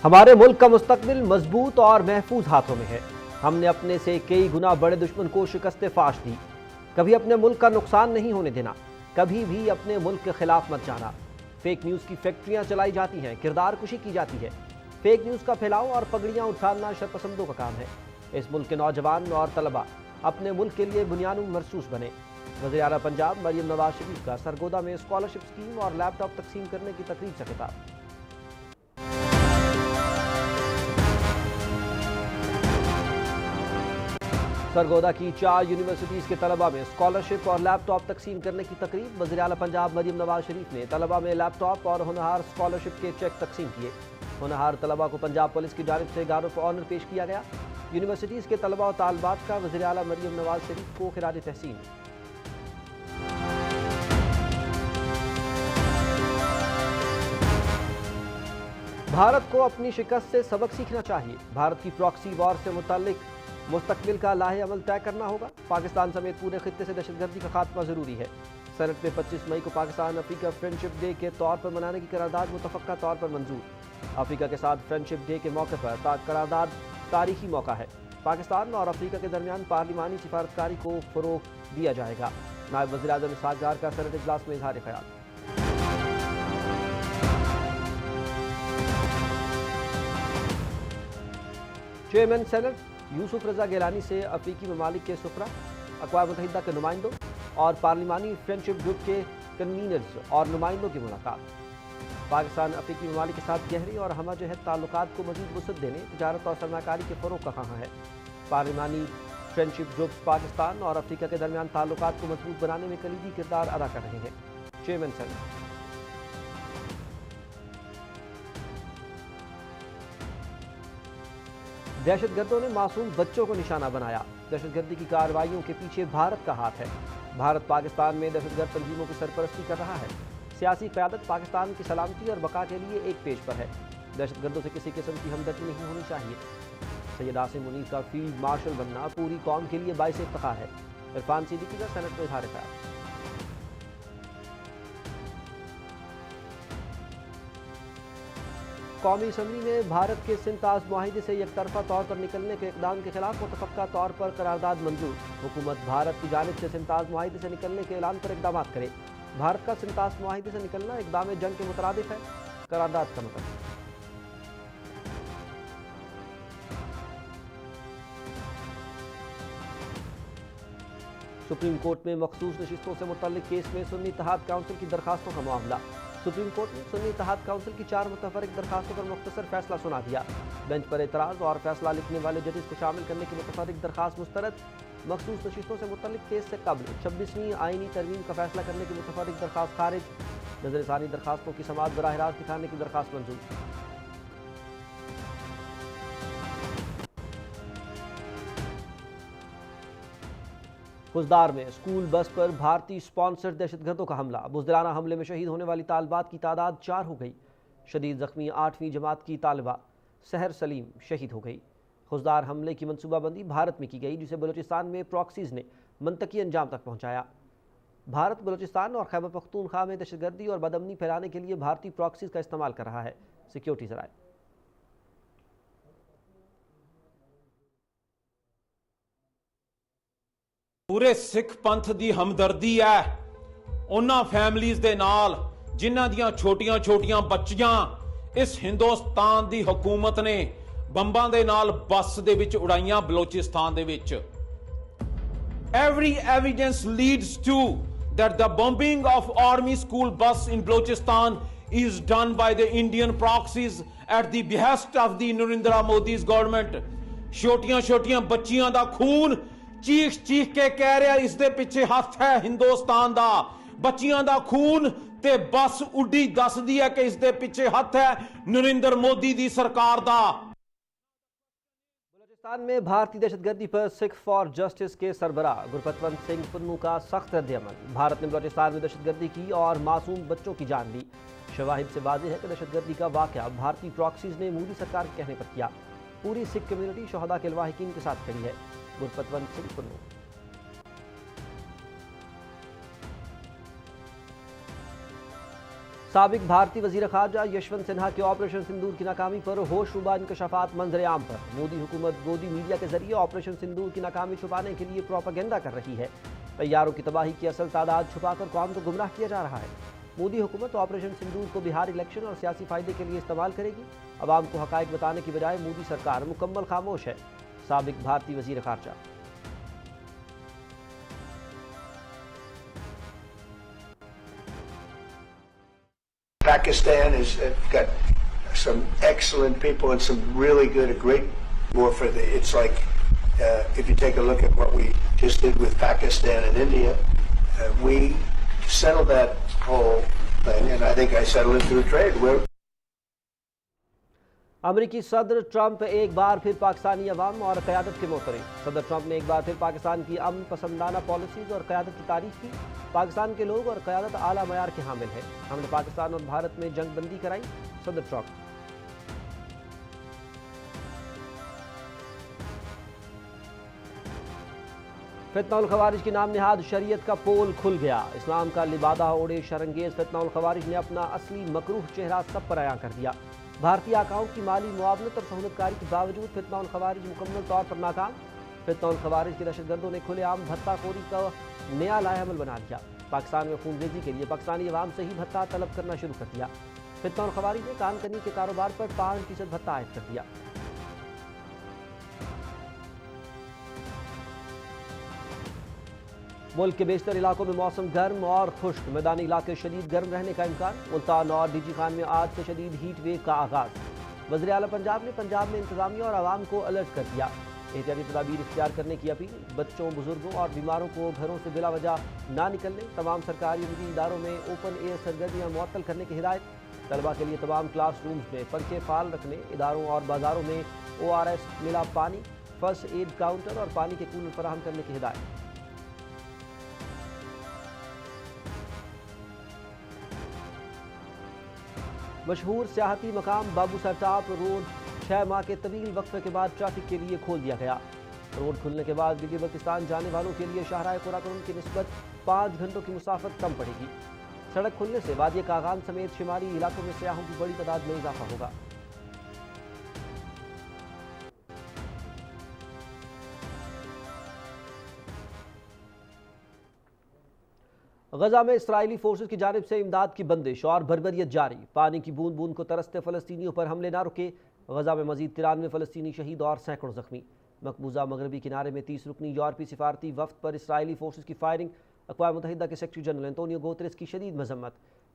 ہمارے ملک کا مستقبل مضبوط اور محفوظ ہاتھوں میں ہے۔ ہم نے اپنے سے کئی گنا بڑے دشمن کو شکست فاش دی۔ کبھی اپنے ملک کا نقصان نہیں ہونے دینا، کبھی بھی اپنے ملک کے خلاف مت جانا۔ فیک نیوز کی فیکٹریاں چلائی جاتی ہیں، کردار کشی کی جاتی ہے۔ فیک نیوز کا پھیلاؤ اور پگڑیاں اٹھانا شرپسندوں کا کام ہے۔ اس ملک کے نوجوان اور طلباء اپنے ملک کے لیے بنیاد مرصوص بنے۔ وزیر اعلیٰ پنجاب مریم نواز شریف کا سرگودا میں اسکالرشپ اسکیم اور لیپ ٹاپ تقسیم کرنے کی تقریب سے خطاب۔ سرگودا کی 4 یونیورسٹیز کے طلباء میں اسکالرشپ اور لیپ ٹاپ تقسیم کرنے کی تقریب۔ وزیر اعلیٰ پنجاب مریم نواز شریف نے طلباء میں لیپ ٹاپ اور ہونہار اسکالرشپ کے چیک تقسیم کیے۔ ہونہار طلباء کو پنجاب پولیس کی جانب سے گارڈ آف آنر پیش کیا گیا۔ یونیورسٹیز کے طلباء و طالبات کا وزیر اعلیٰ مریم نواز شریف کو خراج تحسین۔ بھارت کو اپنی شکست سے سبق سیکھنا چاہیے۔ بھارت کی پراکسی وار سے متعلق مستقبل کا لاہ عمل طے کرنا ہوگا۔ پاکستان سمیت پورے خطے سے دہشت گردی کا خاتمہ ضروری ہے۔ سینٹ میں 25 مئی کو پاکستان افریقہ فرینڈشپ ڈے کے طور پر منانے کی قرارداد متفقہ طور پر منظور۔ افریقہ کے ساتھ فرینڈشپ ڈے کے موقع پر قرارداد تاریخی موقع ہے۔ پاکستان اور افریقہ کے درمیان پارلیمانی سفارتکاری کو فروغ دیا جائے گا۔ نائب وزیر اعظم اسحاق ڈار کا سینٹ اجلاس میں اظہار خیال۔ چیئرمین سینٹ یوسف رضا گیلانی سے افریقی ممالک کے سفراء، اقوام متحدہ کے نمائندوں اور پارلیمانی فرینڈشپ گروپ کے کنوینرز اور نمائندوں کی ملاقات۔ پاکستان افریقی ممالک کے ساتھ گہرے اور ہمہ جہت تعلقات کو مزید وسعت دینے، تجارت اور سرمایہ کاری کے فروغ کا خواہاں ہے۔ پارلیمانی فرینڈشپ گروپس پاکستان اور افریقہ کے درمیان تعلقات کو مضبوط بنانے میں کلیدی کردار ادا کر رہے ہیں۔ چیئرمین سینٹ دہشت گردوں نے معصوم بچوں کو نشانہ بنایا۔ دہشت گردی کی کارروائیوں کے پیچھے بھارت کا ہاتھ ہے۔ بھارت پاکستان میں دہشت گرد تنظیموں کی سرپرستی کر رہا ہے۔ سیاسی قیادت پاکستان کی سلامتی اور بقا کے لیے ایک پیج پر ہے۔ دہشت گردوں سے کسی قسم کی ہمدردی نہیں ہونی چاہیے۔ سید عاصم منیر کا فیلڈ مارشل بننا پوری قوم کے لیے باعث افتخار ہے۔ عرفان صدیقی کا سینٹ میں اظہار خیال۔ قومی اسمبلی میں بھارت کے سنتاز معاہدے سے یک طرفہ طور پر نکلنے کے اقدام کے خلاف متفقہ طور پر قرارداد منظور۔ حکومت بھارت کی جانب سے سنتاز معاہدے سے نکلنے کے اعلان پر اقدامات کرے۔ بھارت کا سنتاز معاہدے سے نکلنا اقدام جنگ کے مترادف ہے، قرارداد کا مطلب۔ سپریم کورٹ میں مخصوص نشستوں سے متعلق کیس میں سنی اتحاد کونسل کی درخواستوں کا معاملہ۔ سپریم کورٹ نے سنی اتحاد کونسل کی 4 متفرق درخواستوں پر مختصر فیصلہ سنا دیا۔ بینچ پر اعتراض اور فیصلہ لکھنے والے ججز کو شامل کرنے کی متفرق درخواست مسترد۔ مخصوص نشستوں سے متعلق کیس سے قبل 26ویں آئینی ترمیم کا فیصلہ کرنے کی متفرق درخواست خارج۔ نظر ثانی درخواستوں کی سماعت براہ راست دکھانے کی درخواست منظور۔ خضدار میں اسکول بس پر بھارتی اسپانسرڈ دہشت گردوں کا حملہ۔ بزدلانہ حملے میں شہید ہونے والی طالبات کی تعداد 4 ہو گئی۔ شدید زخمی 8ویں جماعت کی طالبہ سحر سلیم شہید ہو گئی۔ خضدار حملے کی منصوبہ بندی بھارت میں کی گئی، جسے بلوچستان میں پراکسیز نے منطقی انجام تک پہنچایا۔ بھارت بلوچستان اور خیبر پختونخوا میں دہشت گردی اور بدامنی پھیلانے کے لیے بھارتی پراکسیز کا استعمال کر رہا ہے۔ سیکیورٹی ذرائع۔ پورے سکھ پنتھ دی ہمدردی ہے انہاں فیملیز دے نال جنہاں دیاں چھوٹیاں چھوٹیاں بچیاں اس ہندوستان دی حکومت نے بمباں دے نال بس دے وچ اڑائیاں بلوچستان دے وچ۔ Every evidence leads to that the bombing of army school bus in Balochistan is done by the Indian proxies at the behest of the Narendra Modi's government. چھوٹیاں چھوٹیاں بچیاں دا خون چیخ چیخ کے کہہ رہا اس دے پیچھے ہاتھ ہے ہندوستان دا۔ بچیاں دا خون تے بس اڈی دس دی ہے کہ اس دے پیچھے ہاتھ ہے نریندر مودی دی سرکار دا۔ بلوچستان میں بھارتی دہشت گردی پر سکھ فار جسٹس کے سربراہ گرپتونت سنگھ پنو کا سخت رد عمل۔ بھارت نے بلوچستان میں دہشت گردی کی اور معصوم بچوں کی جان لی۔ شواہد سے واضح ہے کہ دہشت گردی کا واقعہ بھارتی پراکسیز نے مودی سرکار کے کہنے پر کیا۔ پوری سکھ کمیونٹی شہداء کے الواحقین کے ساتھ کھڑی ہے۔ گرپتونت سنگھ پنو۔ سابق بھارتی وزیر خارجہ یشونت سنہا کے آپریشن سندور کی ناکامی پر ہوش ربا انکشافات منظر عام پر۔ مودی حکومت گودی میڈیا کے ذریعے آپریشن سندور کی ناکامی چھپانے کے لیے پروپیگنڈا کر رہی ہے۔ طیاروں کی تباہی کی اصل تعداد چھپا کر قوم کو گمراہ کیا جا رہا ہے۔ مودی حکومت آپریشن سندور کو بہار الیکشن اور سیاسی فائدے کے لیے استعمال کرے گی۔ عوام کو حقائق بتانے کی بجائے مودی سرکار مکمل خاموش ہے۔ سابق بھارتی وزیر خارجہ۔ Pakistan has got some excellent people and some really good, a great war for the, it's like, if you take a look at what we just did with Pakistan and India, we settled that whole thing, and I think I settled it through trade. امریکی صدر Trump ایک بار پھر پاکستانی عوام اور قیادت کے محترم۔ صدر ٹرمپ نے ایک بار پھر پاکستان کی امن پسندانہ پالیسیز اور قیادت کی تعریف کی۔ پاکستان کے لوگ اور قیادت اعلیٰ معیار کے حامل ہے۔ ہم نے پاکستان اور بھارت میں جنگ بندی کرائی، صدر ٹرمپ۔ فتنہ الخوارج کی نام نہاد شریعت کا پول کھل گیا۔ اسلام کا لبادہ اوڑے شرنگیز فتنہ الخوارج نے اپنا اصلی مکروہ چہرہ سب پر عیاں کر دیا۔ بھارتی آقاؤں کی مالی معاونت اور سہولت کاری کے باوجود فتنہ الخوارج مکمل طور پر ناکام۔ فتنہ الخوارج کے دہشت گردوں نے کھلے عام بھتہ خوری کا نیا لائحہ عمل بنا لیا۔ پاکستان میں خون ریزی کے لیے پاکستانی عوام سے ہی بھتہ طلب کرنا شروع کر دیا۔ فتنہ الخوارج نے کان کنی کے کاروبار پر 5% بھتہ عائد کر دیا۔ ملک کے بیشتر علاقوں میں موسم گرم اور خشک، میدانی علاقے شدید گرم رہنے کا امکان۔ ملتان اور ڈی جی خان میں آج سے شدید ہیٹ ویو کا آغاز۔ وزیر اعلیٰ پنجاب نے پنجاب میں انتظامیہ اور عوام کو الرٹ کر دیا۔ احتیاطی تدابیر اختیار کرنے کی اپیل۔ بچوں، بزرگوں اور بیماروں کو گھروں سے بلا وجہ نہ نکلنے۔ تمام سرکاری نجی اداروں میں اوپن ایئر سرگرمیاں معطل کرنے کی ہدایت۔ طلبہ کے لیے تمام کلاس رومز میں پنکھے فعال رکھنے۔ اداروں اور بازاروں میں ORS ملا پانی، فرسٹ ایڈ کاؤنٹر اور پانی کے کولر فراہم کرنے کی ہدایت۔ مشہور سیاحتی مقام بابو سر ٹاپ روڈ 6 ماہ کے طویل وقفے کے بعد ٹریفک کے لیے کھول دیا گیا۔ روڈ کھلنے کے بعد گلگت بلتستان جانے والوں کے لیے شاہراہ قراقرم کی نسبت 5 گھنٹوں کی مسافت کم پڑے گی۔ سڑک کھلنے سے وادی کاغان سمیت شمالی علاقوں میں سیاحوں کی بڑی تعداد میں اضافہ ہوگا۔ غزہ میں اسرائیلی فورسز کی جانب سے امداد کی بندش اور بھربریت جاری۔ پانی کی بوند بوند کو ترستے فلسطینیوں پر حملے نہ رکے۔ غزہ میں مزید 93 فلسطینی شہید اور سینکڑوں زخمی۔ مقبوضہ مغربی کنارے میں 30 رکنی یورپی سفارتی وفد پر اسرائیلی فورسز کی فائرنگ۔ اقوام متحدہ کے سیکرٹری جنرل انطونیو گوتریس کی شدید مذمت۔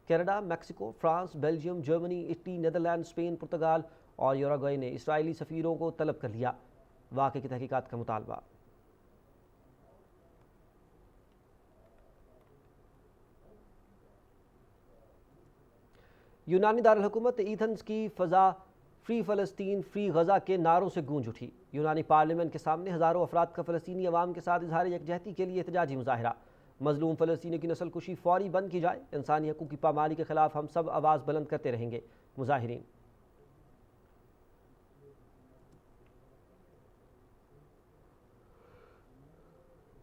Canada, Mexico, France, Belgium, Germany, Italy, Netherlands, Spain, Portugal اور یوراگوئے نے اسرائیلی سفیروں کو طلب کر لیا۔ واقعے کی تحقیقات کا مطالبہ۔ یونانی دارالحکومت ایتھنز کی فضا فری فلسطین فری غزہ کے نعروں سے گونج اٹھی۔ یونانی پارلیمنٹ کے سامنے ہزاروں افراد کا فلسطینی عوام کے ساتھ اظہار یکجہتی کے لیے احتجاجی مظاہرہ۔ مظلوم فلسطینیوں کی نسل کشی فوری بند کی جائے، انسانی حقوق کی پامالی کے خلاف ہم سب آواز بلند کرتے رہیں گے، مظاہرین۔